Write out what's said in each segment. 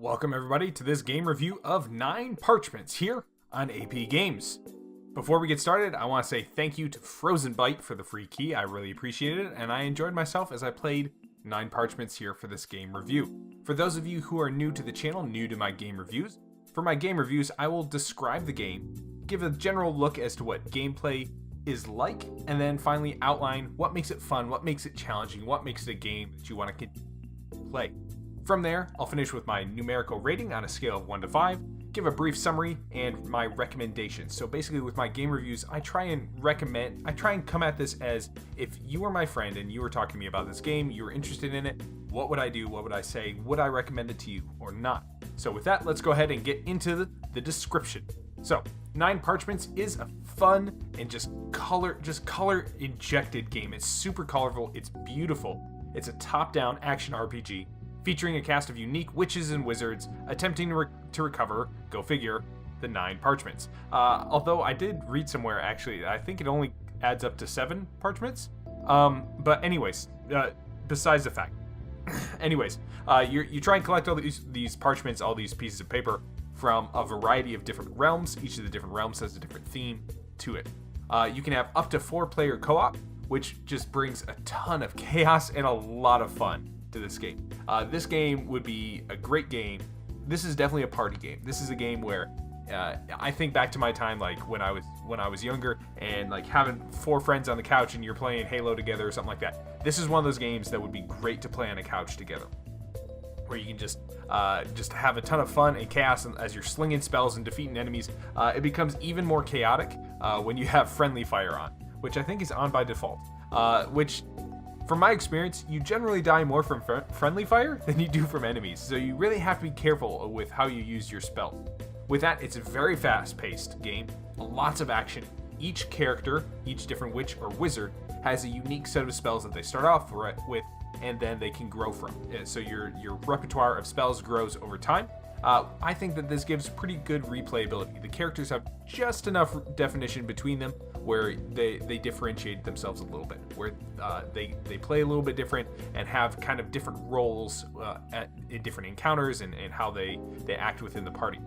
Welcome everybody to this game review of Nine Parchments here on AP Games. Before we get started, I want to say thank you to Frozenbyte for the free key. I really appreciated it, and I enjoyed myself as I played Nine Parchments here for this game review. For those of you who are new to the channel, new to my game reviews, for my game reviews, I will describe the game, give a general look as to what gameplay is like, and then finally outline what makes it fun, what makes it challenging, what makes it a game that you want to play. From there, I'll finish with my numerical rating on a scale of 1 to 5, give a brief summary, and my recommendations. So basically with my game reviews, I try and come at this as if you were my friend and you were talking to me about this game, you were interested in it, what would I do, what would I say, would I recommend it to you or not? So with that, let's go ahead and get into the description. So, Nine Parchments is a fun and just color injected game. It's super colorful, it's beautiful. It's a top-down action RPG featuring a cast of unique witches and wizards attempting to recover, go figure, the Nine Parchments. Although I did read somewhere, actually, I think it only adds up to 7 parchments. But anyways, besides the fact. Anyways, you try and collect all these parchments, all these pieces of paper from a variety of different realms. Each of the different realms has a different theme to it. You can have up to 4-player co-op, which just brings a ton of chaos and a lot of fun to this game. This game would be a great game. This is definitely a party game. This is a game where I think back to my time, like when I was younger, and like having 4 friends on the couch and you're playing Halo together or something like that. This is one of those games that would be great to play on a couch together, where you can just have a ton of fun and chaos as you're slinging spells and defeating enemies. It becomes even more chaotic when you have friendly fire on, which I think is on by default. Which, from my experience, you generally die more from friendly fire than you do from enemies, so you really have to be careful with how you use your spell. With that, it's a very fast-paced game, lots of action. Each character, each different witch or wizard, has a unique set of spells that they start off with, and then they can grow from. So your repertoire of spells grows over time. I think that this gives pretty good replayability. The characters have just enough definition between them where they differentiate themselves a little bit, where they play a little bit different and have kind of different roles in different encounters and how they act within the party.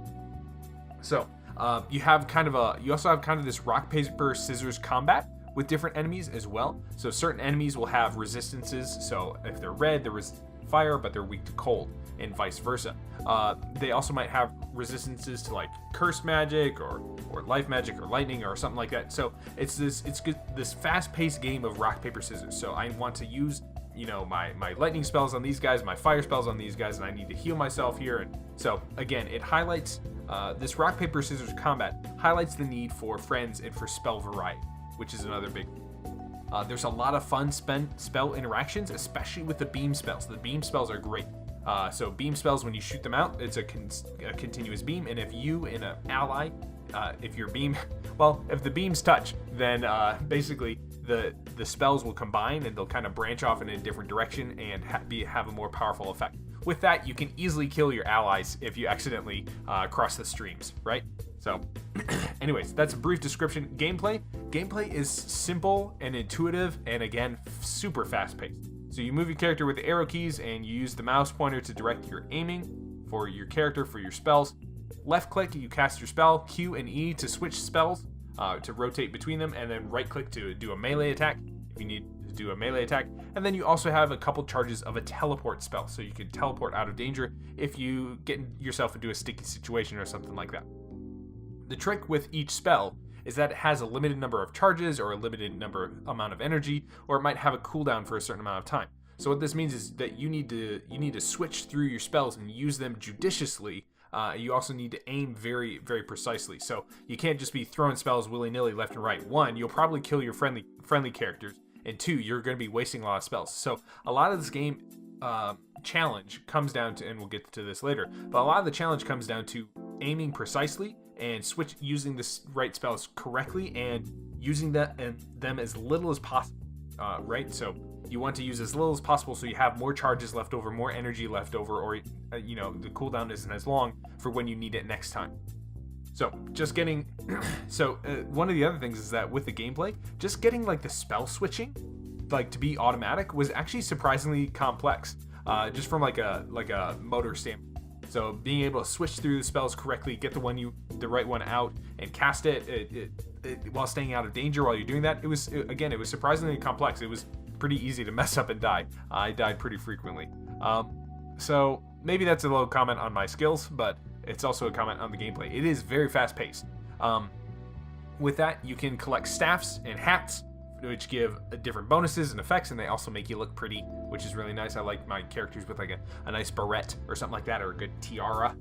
So you also have kind of this rock, paper, scissors combat with different enemies as well. So certain enemies will have resistances. So if they're red, they're resistant to fire, but they're weak to cold, and vice versa. They also might have resistances to like curse magic or life magic or lightning or something like that. So it's this fast-paced game of rock, paper, scissors. So I want to use my lightning spells on these guys, my fire spells on these guys, and I need to heal myself here. And so again, it highlights this rock, paper, scissors combat highlights the need for friends and for spell variety, which is another big. There's a lot of fun spell interactions, especially with the beam spells. The beam spells are great. So beam spells, when you shoot them out, it's a continuous beam, and if you and an ally, if the beams touch, then basically the spells will combine and they'll kind of branch off in a different direction and have a more powerful effect. With that, you can easily kill your allies if you accidentally cross the streams, right? So, anyways, that's a brief description. Gameplay is simple and intuitive, and again, super fast-paced. So you move your character with the arrow keys, and you use the mouse pointer to direct your aiming for your character for your spells. Left click, you cast your spell. Q and E to switch spells, to rotate between them, and then right click to do a melee attack if you need to do a melee attack. And then you also have a couple charges of a teleport spell, so you can teleport out of danger if you get yourself into a sticky situation or something like that. The trick with each spell is that it has a limited number of charges or a limited amount of energy, or it might have a cooldown for a certain amount of time. So what this means is that you need to switch through your spells and use them judiciously. You also need to aim very, very precisely. So you can't just be throwing spells willy-nilly left and right. 1, you'll probably kill your friendly characters, and 2, you're going to be wasting a lot of spells. So a lot of this game challenge comes down to, and we'll get to this later, but a lot of the challenge comes down to aiming precisely and using the right spells correctly and using them as little as possible, right? So you want to use as little as possible so you have more charges left over, more energy left over, or the cooldown isn't as long for when you need it next time. So one of the other things is that with the gameplay, just getting like the spell switching like to be automatic was actually surprisingly complex, just from like a motor standpoint. So being able to switch through the spells correctly, get the right one out, and cast it while staying out of danger while you're doing that, it was surprisingly complex. It was pretty easy to mess up and die. I died pretty frequently. So maybe that's a little comment on my skills, but it's also a comment on the gameplay. It is very fast paced. With that, you can collect staffs and hats, which give different bonuses and effects, and they also make you look pretty, which is really nice. I like my characters with like a nice barrette or something like that, or a good tiara.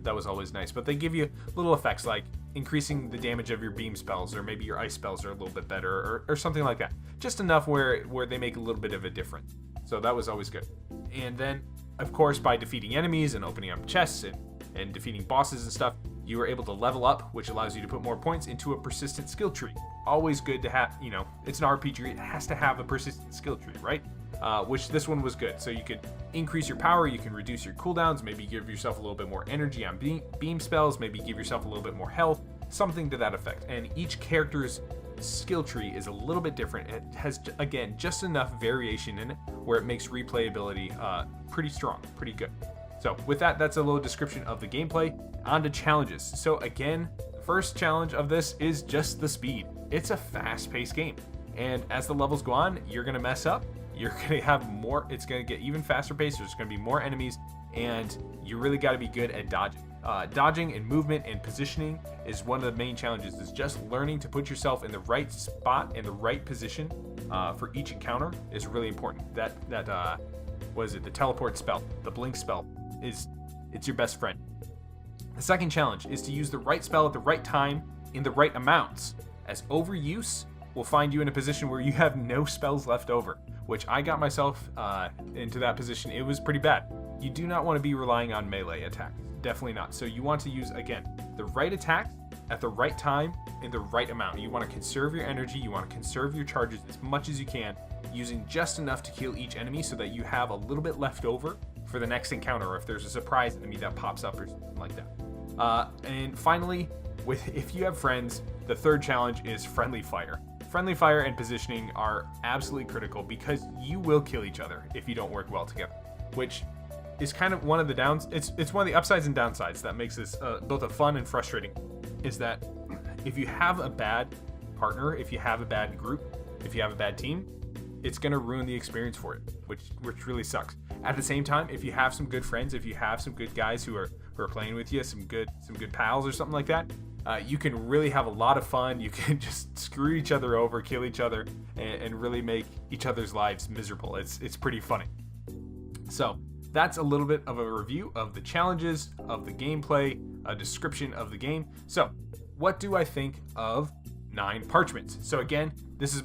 That was always nice. But they give you little effects like increasing the damage of your beam spells, or maybe your ice spells are a little bit better, or something like that. Just enough where they make a little bit of a difference. So that was always good. And then, of course, by defeating enemies and opening up chests and defeating bosses and stuff, you are able to level up, which allows you to put more points into a persistent skill tree. Always good to have, it's an RPG, it has to have a persistent skill tree, right? Which this one was good. So you could increase your power, you can reduce your cooldowns, maybe give yourself a little bit more energy on beam spells, maybe give yourself a little bit more health, something to that effect. And each character's skill tree is a little bit different. It has, again, just enough variation in it where it makes replayability pretty strong, pretty good. So with that, that's a little description of the gameplay. On to challenges. So again, the first challenge of this is just the speed. It's a fast-paced game, and as the levels go on, you're gonna mess up. You're gonna have more. It's gonna get even faster paced. There's gonna be more enemies, and you really got to be good at dodging. Dodging and movement and positioning is one of the main challenges. Is just learning to put yourself in the right spot in the right position for each encounter is really important. What is it? The teleport spell, the blink spell, it's your best friend. The second challenge is to use the right spell at the right time in the right amounts, as overuse will find you in a position where you have no spells left over, which I got myself into that position. It was pretty bad. You do not want to be relying on melee attacks. Definitely not. So you want to use, again, the right attack at the right time in the right amount. You want to conserve your energy. You want to conserve your charges as much as you can, using just enough to kill each enemy so that you have a little bit left over for the next encounter, or if there's a surprise enemy that pops up or something like that. And finally, if you have friends, the third challenge is friendly fire. Friendly fire and positioning are absolutely critical because you will kill each other if you don't work well together, which is kind of one of the downs. It's one of the upsides and downsides that makes this both a fun and frustrating, is that if you have a bad partner, if you have a bad group, if you have a bad team, it's going to ruin the experience for it, which really sucks. At the same time, if you have some good friends, if you have some good guys who are playing with you, some good pals or something like that, you can really have a lot of fun. You can just screw each other over, kill each other, and really make each other's lives miserable. It's pretty funny. So that's a little bit of a review of the challenges, of the gameplay, a description of the game. So what do I think of Nine Parchments? So again, this is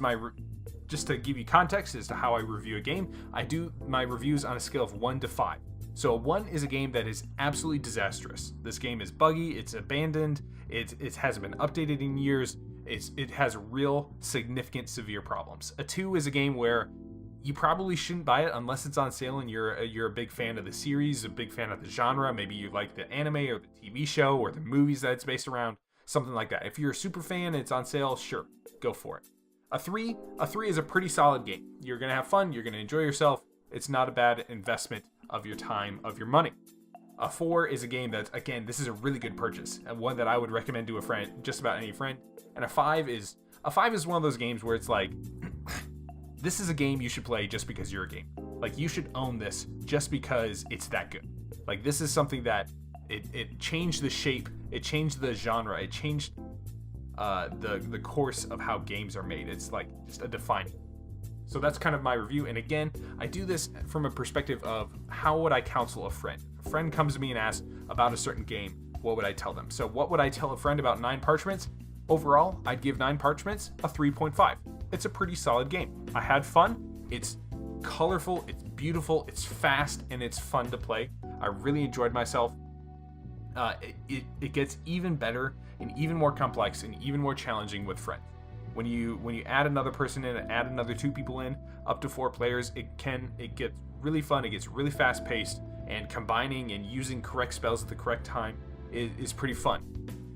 just to give you context as to how I review a game. I do my reviews on a scale of 1 to 5. So a 1 is a game that is absolutely disastrous. This game is buggy, it's abandoned, it hasn't been updated in years, it has real significant severe problems. A 2 is a game where you probably shouldn't buy it unless it's on sale and you're a big fan of the series, a big fan of the genre. Maybe you like the anime or the TV show or the movies that it's based around, something like that. If you're a super fan and it's on sale, sure, go for it. A 3 is a pretty solid game. You're gonna have fun, you're gonna enjoy yourself. It's not a bad investment of your time, of your money. A 4 is a game that, again, this is a really good purchase, and one that I would recommend to a friend, just about any friend. And a 5 is one of those games where it's like, this is a game you should play just because you're a game. Like, you should own this just because it's that good. Like, this is something that it changed the shape, it changed the genre, it changed the course of how games are made. It's like just a defining. So that's kind of my review. And again, I do this from a perspective of how would I counsel a friend? If a friend comes to me and asks about a certain game, what would I tell them? So what would I tell a friend about Nine Parchments? Overall, I'd give Nine Parchments a 3.5. It's a pretty solid game. I had fun. It's colorful, it's beautiful, it's fast, and it's fun to play. I really enjoyed myself. It gets even better and even more complex and even more challenging with friends. When you add another person in and add another 2 people in, up to 4 players, it gets really fun, it gets really fast paced, and combining and using correct spells at the correct time is pretty fun.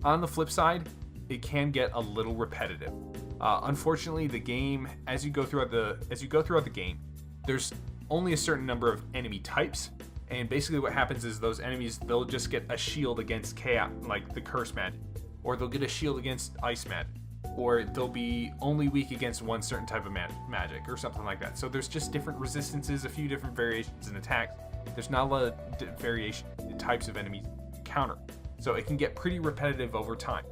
On the flip side, it can get a little repetitive. Unfortunately, the game, as you go throughout the game, there's only a certain number of enemy types, And basically what happens is those enemies, they'll just get a shield against chaos, like the curse magic, or they'll get a shield against ice magic, or they'll be only weak against one certain type of magic or something like that. So there's just different resistances, a few different variations in attacks. There's not a lot of variation in types of enemies you counter. So it can get pretty repetitive over time.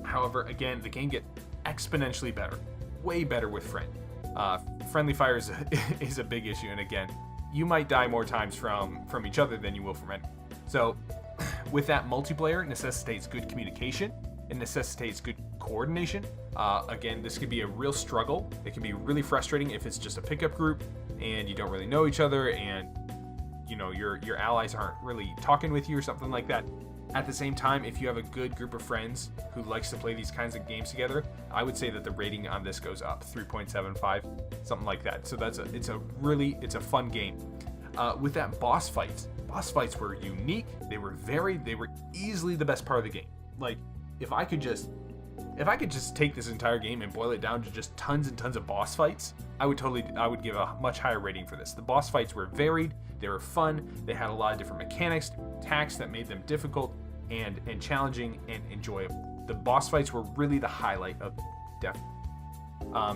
However, again, the game gets exponentially better, way better with friends. Friendly fire is a big issue, and again, you might die more times from each other than you will from enemies. So with that, multiplayer necessitates good communication. It necessitates good coordination. Again, this could be a real struggle. It can be really frustrating if it's just a pickup group and you don't really know each other, and you know your allies aren't really talking with you or something like that. At the same time, if you have a good group of friends who likes to play these kinds of games together, I would say that the rating on this goes up 3.75, something like that. So it's a fun game. With that, boss fights were unique. They were varied. They were easily the best part of the game. Like, if I could just take this entire game and boil it down to just tons and tons of boss fights, I would give a much higher rating for this. The boss fights were varied, they were fun, they had a lot of different mechanics, attacks that made them difficult and challenging and enjoyable. The boss fights were really the highlight of definitely.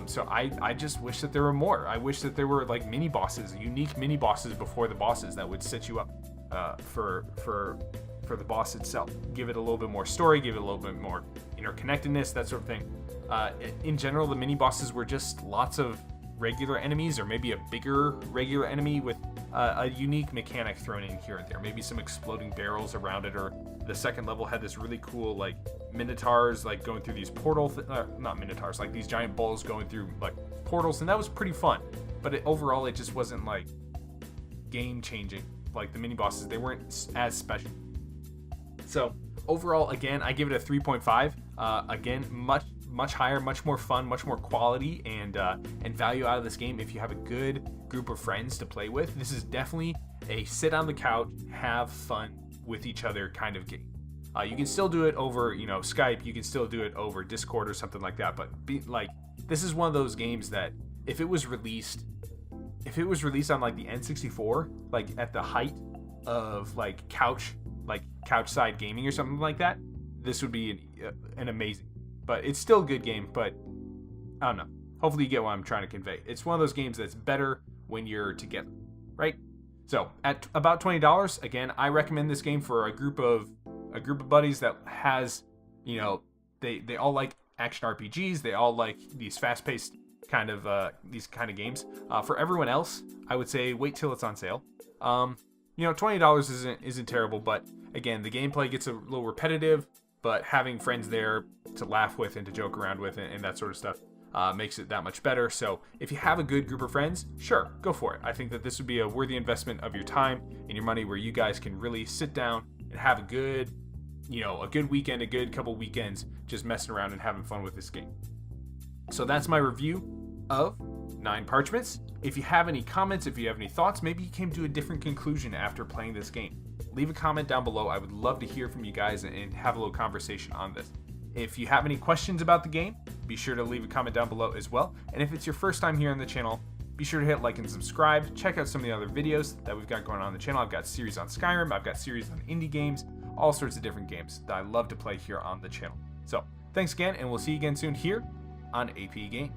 So I just wish that there were more. I wish that there were like mini bosses, unique mini bosses before the bosses that would set you up for the boss itself. Give it a little bit more story, give it a little bit more interconnectedness, that sort of thing. In general, the mini bosses were just lots of regular enemies, or maybe a bigger regular enemy with a unique mechanic thrown in here and there. Maybe some exploding barrels around it, or the second level had this really cool like minotaurs like going through these not minotaurs, like these giant bulls going through like portals, and that was pretty fun. But overall, it just wasn't like game changing. Like the mini bosses, they weren't as special. So overall, again, I give it a 3.5. Again, much higher, much more fun, much more quality and value out of this game if you have a good group of friends to play with. This is definitely a sit on the couch, have fun with each other kind of game. You can still do it over, Skype. You can still do it over Discord or something like that. But this is one of those games that if it was released on like the N64, like at the height of like couch side gaming or something like that, this would be an amazing. But it's still a good game, but I don't know. Hopefully you get what I'm trying to convey. It's one of those games that's better when you're together, right? So at about $20, again, I recommend this game for a group of buddies that has, they all like action RPGs. They all like these fast-paced kind of games. For everyone else, I would say wait till it's on sale. $20 isn't terrible, but again, the gameplay gets a little repetitive. But having friends there to laugh with and to joke around with and that sort of stuff makes it that much better. So if you have a good group of friends, sure, go for it. I think that this would be a worthy investment of your time and your money, where you guys can really sit down and have a good weekend, a good couple weekends just messing around and having fun with this game. So that's my review of Nine Parchments. If you have any comments, if you have any thoughts, maybe you came to a different conclusion after playing this game, leave a comment down below. I would love to hear from you guys and have a little conversation on this. If you have any questions about the game, be sure to leave a comment down below as well. And if it's your first time here on the channel, be sure to hit like and subscribe. Check out some of the other videos that we've got going on the channel. I've got series on Skyrim, I've got series on indie games, all sorts of different games that I love to play here on the channel. So thanks again, and we'll see you again soon here on AP Games.